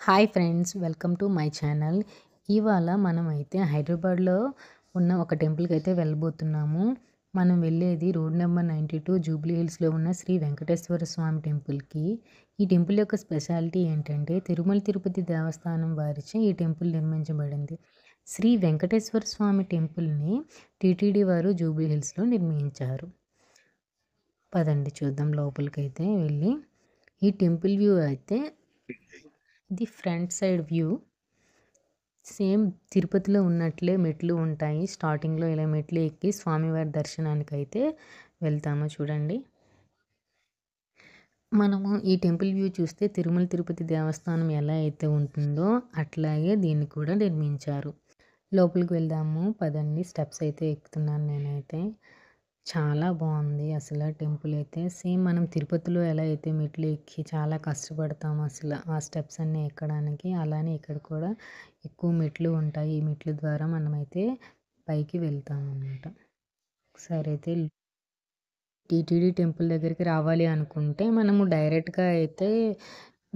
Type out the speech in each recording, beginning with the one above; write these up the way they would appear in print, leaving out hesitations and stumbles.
Hi friends, welcome to my channel. ఇవాళ మనమైతే హైదరాబాద్లో ఉన్న ఒక టెంపుల్కి అయితే వెళ్ళబోతున్నాము. మనం వెళ్ళేది రోడ్ నెంబర్ 92 జూబ్లీ హిల్స్లో ఉన్న శ్రీ వెంకటేశ్వర స్వామి టెంపుల్కి. ఈ టెంపుల్ యొక్క స్పెషాలిటీ ఏంటంటే తిరుమల తిరుపతి దేవస్థానం వారిచే ఈ టెంపుల్ నిర్మించబడింది. శ్రీ వెంకటేశ్వర స్వామి టెంపుల్ని టీటీడీ వారు జూబ్లీ హిల్స్లో నిర్మించారు. పదండి చూద్దాం లోపలికైతే వెళ్ళి. ఈ టెంపుల్ వ్యూ అయితే ఇది ఫ్రంట్ సైడ్ వ్యూ. సేమ్ తిరుపతిలో ఉన్నట్లే మెట్లు ఉంటాయి. స్టార్టింగ్లో ఇలా మెట్లు ఎక్కి స్వామివారి దర్శనానికి అయితే వెళ్తాము. చూడండి, మనము ఈ టెంపుల్ వ్యూ చూస్తే తిరుమల తిరుపతి దేవస్థానం ఎలా అయితే ఉంటుందో అట్లాగే దీన్ని కూడా నిర్మించారు. లోపలికి వెళ్దాము పదండి. స్టెప్స్ అయితే ఎక్కుతున్నాను నేనైతే. చాలా బాగుంది అసలు టెంపుల్ అయితే. సేమ్ మనం తిరుపతిలో ఎలా అయితే మెట్లు ఎక్కి చాలా కష్టపడతాం అసలు ఆ స్టెప్స్ అన్నీ ఎక్కడానికి, అలానే ఇక్కడ కూడా ఎక్కువ మెట్లు ఉంటాయి. ఈ మెట్ల ద్వారా మనమైతే పైకి వెళ్తాం అన్నమాట. ఒకసారి అయితే టీటీడీ టెంపుల్ దగ్గరికి రావాలి అనుకుంటే మనము డైరెక్ట్గా అయితే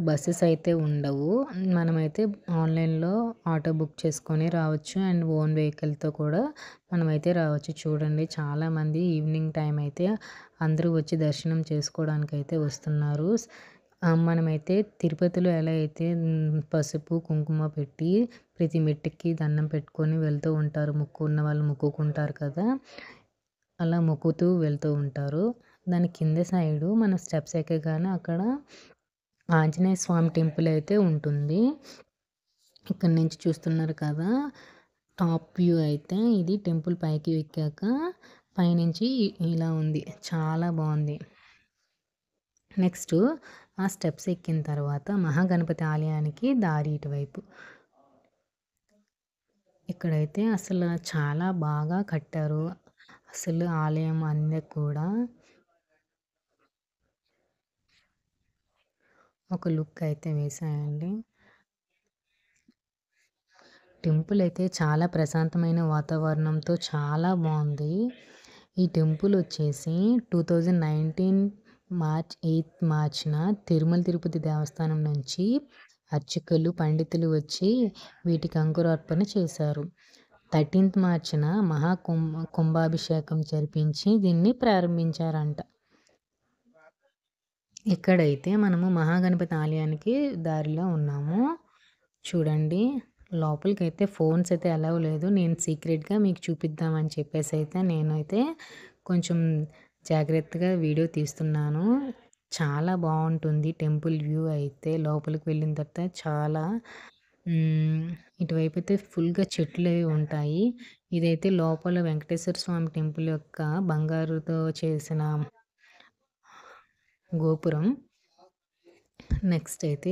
బస్సెస్ అయితే ఉండవు. మనమైతే ఆన్లైన్లో ఆటో బుక్ చేసుకొని రావచ్చు అండ్ ఓన్ వెహికల్తో కూడా మనమైతే రావచ్చు. చూడండి, చాలామంది ఈవినింగ్ టైం అయితే అందరూ వచ్చి దర్శనం చేసుకోవడానికి అయితే వస్తున్నారు. మనమైతే తిరుపతిలో ఎలా అయితే పసుపు కుంకుమ పెట్టి ప్రతి మెట్టుకి దండం పెట్టుకొని వెళ్తూ ఉంటారు, మొక్కు ఉన్న వాళ్ళు మొక్కుకుంటారు కదా, అలా మొక్కుతూ వెళ్తూ ఉంటారు. దాని కింద సైడు మన స్టెప్స్ ఎక్కగానే అక్కడ ఆంజనేయ స్వామి టెంపుల్ అయితే ఉంటుంది. ఇక్కడ నుంచి చూస్తున్నారు కదా, టాప్ వ్యూ అయితే ఇది. టెంపుల్ పైకి ఎక్కాక పైనుంచి ఇలా ఉంది, చాలా బాగుంది. నెక్స్ట్ ఆ స్టెప్స్ ఎక్కిన తర్వాత మహాగణపతి ఆలయానికి దారి ఇటువైపు. ఇక్కడైతే అసలు చాలా బాగా కట్టారు అసలు ఆలయం అన్నీ కూడా. ఒక లుక్ అయితే వేసాయండి. టెంపుల్ అయితే చాలా ప్రశాంతమైన వాతావరణంతో చాలా బాగుంది. ఈ టెంపుల్ వచ్చేసి 2019 మార్చ్ 8న తిరుమల తిరుపతి దేవస్థానం నుంచి అర్చకులు పండితులు వచ్చి వీటికి అంకురార్పణ చేశారు. 13th మార్చిన కుంభాభిషేకం జరిపించి దీన్ని ప్రారంభించారంట. ఇక్కడైతే మనము మహాగణపతి ఆలయానికి దారిలో ఉన్నాము. చూడండి, లోపలికైతే ఫోన్స్ అయితే అలౌ లేదు. నేను సీక్రెట్గా మీకు చూపిద్దామని చెప్పేసి అయితే నేనైతే కొంచెం జాగ్రత్తగా వీడియో తీస్తున్నాను. చాలా బాగుంటుంది టెంపుల్ వ్యూ అయితే. లోపలికి వెళ్ళిన తర్వాత చాలా ఇటువైపు అయితే ఫుల్గా చెట్లు అవి ఉంటాయి. ఇదైతే లోపల వెంకటేశ్వర స్వామి టెంపుల్ యొక్క బంగారుతో చేసిన గోపురం. నెక్స్ట్ అయితే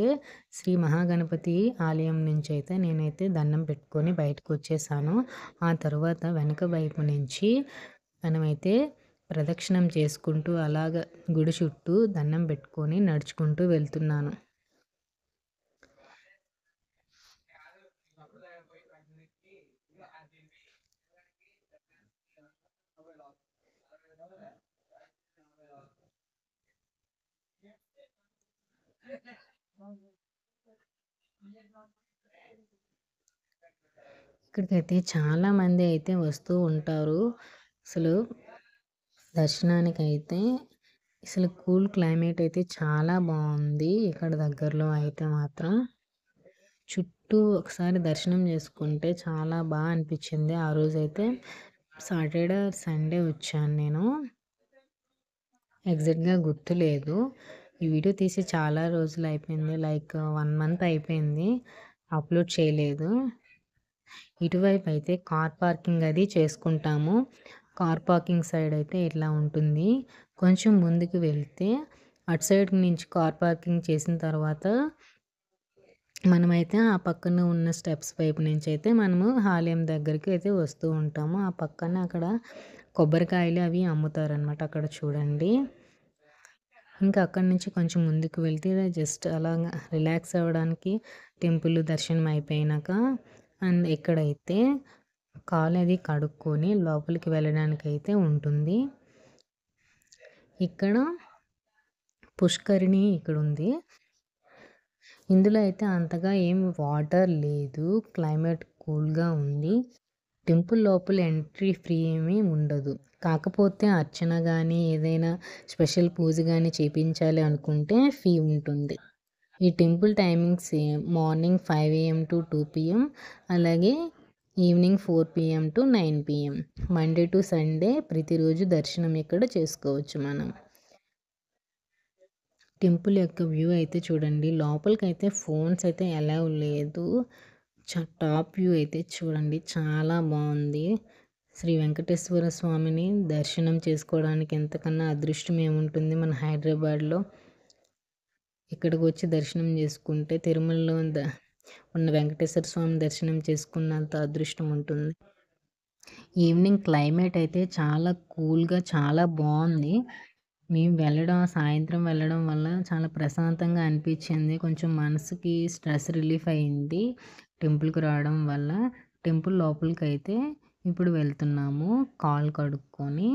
శ్రీ మహాగణపతి ఆలయం నుంచి అయితే నేనైతే దండం పెట్టుకొని బయటకు వచ్చేసాను. ఆ తర్వాత వెనక వైపు నుంచి మనమైతే ప్రదక్షిణం చేసుకుంటూ అలాగ గుడి చుట్టూ దండం పెట్టుకొని నడుచుకుంటూ వెళ్తున్నాను. ఇక్కడికైతే చాలామంది అయితే వస్తూ ఉంటారు. అసలు దర్శనానికైతే అసలు కూల్ క్లైమేట్ అయితే చాలా బాగుంది ఇక్కడ దగ్గరలో అయితే మాత్రం. చుట్టూ ఒకసారి దర్శనం చేసుకుంటే చాలా బాగా అనిపించింది. ఆ రోజైతే సాటర్డే సండే వచ్చాను నేను, ఎగ్జాక్ట్గా గుర్తులేదు. ఈ వీడియో తీసి చాలా రోజులు అయిపోయింది, లైక్ 1 మంత్ అయిపోయింది, అప్లోడ్ చేయలేదు. ఇటువైపు అయితే కార్ పార్కింగ్ అది చేసుకుంటాము. కార్ పార్కింగ్ సైడ్ అయితే ఇట్లా ఉంటుంది. కొంచెం ముందుకు వెళ్తే అటు సైడ్ నుంచి కార్ పార్కింగ్ చేసిన తర్వాత మనమైతే ఆ పక్కన ఉన్న స్టెప్స్ వైపు నుంచి అయితే మనము ఆలయం దగ్గరికి అయితే వస్తూ ఉంటాము. ఆ పక్కన అక్కడ కొబ్బరికాయలు అవి అమ్ముతారనమాట, అక్కడ చూడండి. ఇంకా అక్కడి నుంచి కొంచెం ముందుకు వెళ్తే జస్ట్ అలా రిలాక్స్ అవ్వడానికి టెంపుల్ దర్శనం అయిపోయినాక అండ్ ఇక్కడైతే కాలు అది కడుక్కొని లోపలికి వెళ్ళడానికి అయితే ఉంటుంది. ఇక్కడ పుష్కరిణి ఇక్కడ ఉంది. ఇందులో అయితే అంతగా ఏం వాటర్ లేదు. క్లైమేట్ కూల్‌గా ఉంది. టెంపుల్ లోపల ఎంట్రీ ఫ్రీ ఏమీ ఉండదు. కాకపోతే అర్చన గానీ, ఏదైనా స్పెషల్ పూజ గానీ చేపించాలి అనుకుంటే ఫీ ఉంటుంది. ఈ temple timings morning 5 AM to 2 PM, అలాగే evening 4 PM to 9 PM. Monday to Sunday ప్రతిరోజు దర్శనం ఇక్కడ చేసుకోవచ్చు మనం. టెంపుల్ యొక్క వ్యూ అయితే చూడండి. లోపలికైతే ఫోన్స్ అయితే అలౌ లేదు. టాప్ వ్యూ అయితే చూడండి, చాలా బాగుంది. శ్రీ వెంకటేశ్వర స్వామిని దర్శనం చేసుకోవడానికి ఎంతకన్నా అదృష్టం ఏముంటుంది మన హైదరాబాద్లో. ఇక్కడికి వచ్చి దర్శనం చేసుకుంటే తిరుమలలో ఉన్న వెంకటేశ్వర స్వామి దర్శనం చేసుకున్నంత అదృష్టం ఉంటుంది. ఈవినింగ్ క్లైమేట్ అయితే చాలా కూల్గా చాలా బాగుంది. మేము సాయంత్రం వెళ్ళడం వల్ల చాలా ప్రశాంతంగా అనిపించింది. కొంచెం మనసుకి స్ట్రెస్ రిలీఫ్ అయింది టెంపుల్కి రావడం వల్ల. టెంపుల్ లోపలికి అయితే ఇప్పుడు వెళ్తున్నాము కాలు కడుక్కొని.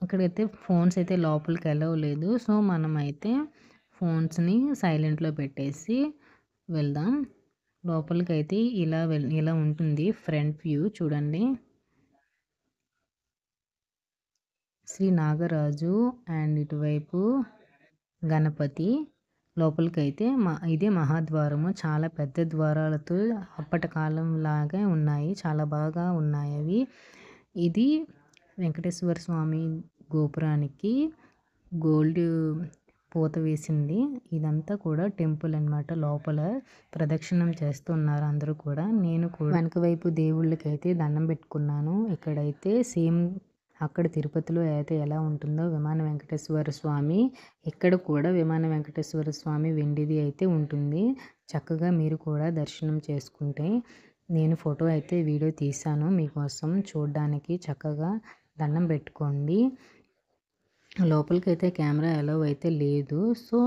అక్కడైతే ఫోన్స్ అయితే లోపలికి అలౌ లేదు. సో మనమైతే ఫోన్స్ని సైలెంట్లో పెట్టేసి వెళ్దాం. లోపలికి అయితే ఇలా ఉంటుంది ఫ్రంట్ వ్యూ చూడండి. శ్రీ నాగరాజు అండ్ ఇటువైపు గణపతి. లోపలికైతే ఇదే మహాద్వారము. చాలా పెద్ద ద్వారాలతో అప్పటి కాలం లాగా ఉన్నాయి. చాలా బాగా ఉన్నాయి అవి. ఇది వెంకటేశ్వర స్వామి గోపురానికి గోల్డ్ పూత వేసింది. ఇదంతా కూడా టెంపుల్ అనమాట. లోపల ప్రదక్షిణం చేస్తున్నారు అందరూ కూడా. నేను కూడా వెనక వైపు దేవుళ్ళకైతే దండం పెట్టుకున్నాను. ఇక్కడైతే సేమ్ అక్కడ తిరుపతిలో అయితే ఎలా ఉంటుందో విమాన వెంకటేశ్వర స్వామి, ఇక్కడ కూడా విమాన వెంకటేశ్వర స్వామి వెండిది అయితే ఉంటుంది. చక్కగా మీరు కూడా దర్శనం చేసుకుంటే, నేను ఫోటో అయితే వీడియో తీశాను మీకోసం చూడడానికి. చక్కగా దండం పెట్టుకోండి. లోపలికైతే కెమెరా అలౌ అయితే లేదు. సో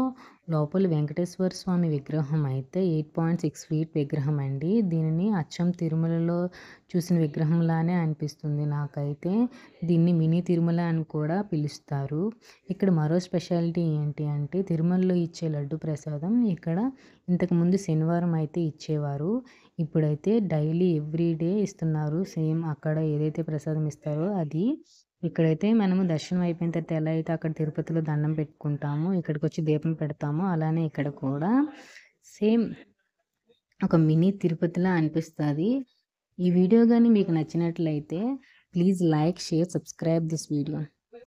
లోపల వెంకటేశ్వర స్వామి విగ్రహం అయితే 8.6 ఫీట్ విగ్రహం అండి. దీనిని అచ్చం తిరుమలలో చూసిన విగ్రహంలానే అనిపిస్తుంది నాకైతే. దీన్ని మినీ తిరుమల అని కూడా పిలుస్తారు. ఇక్కడ మరో స్పెషాలిటీ ఏంటి అంటే, తిరుమలలో ఇచ్చే లడ్డు ప్రసాదం ఇక్కడ ఇంతకుముందు శనివారం అయితే ఇచ్చేవారు. ఇప్పుడైతే డైలీ ఎవ్రీడే ఇస్తున్నారు. సేమ్ అక్కడ ఏదైతే ప్రసాదం ఇస్తారో అది ఇక్కడైతే మనము దర్శనం అయిపోయిన తర్వాత ఎలా అయితే అక్కడ తిరుపతిలో దండం పెట్టుకుంటామో, ఇక్కడికి వచ్చి దీపం పెడతామో, అలానే ఇక్కడ కూడా సేమ్ ఒక మినీ తిరుపతిలా అనిపిస్తుంది. ఈ వీడియో కానీ మీకు నచ్చినట్లయితే please like, share, subscribe this video.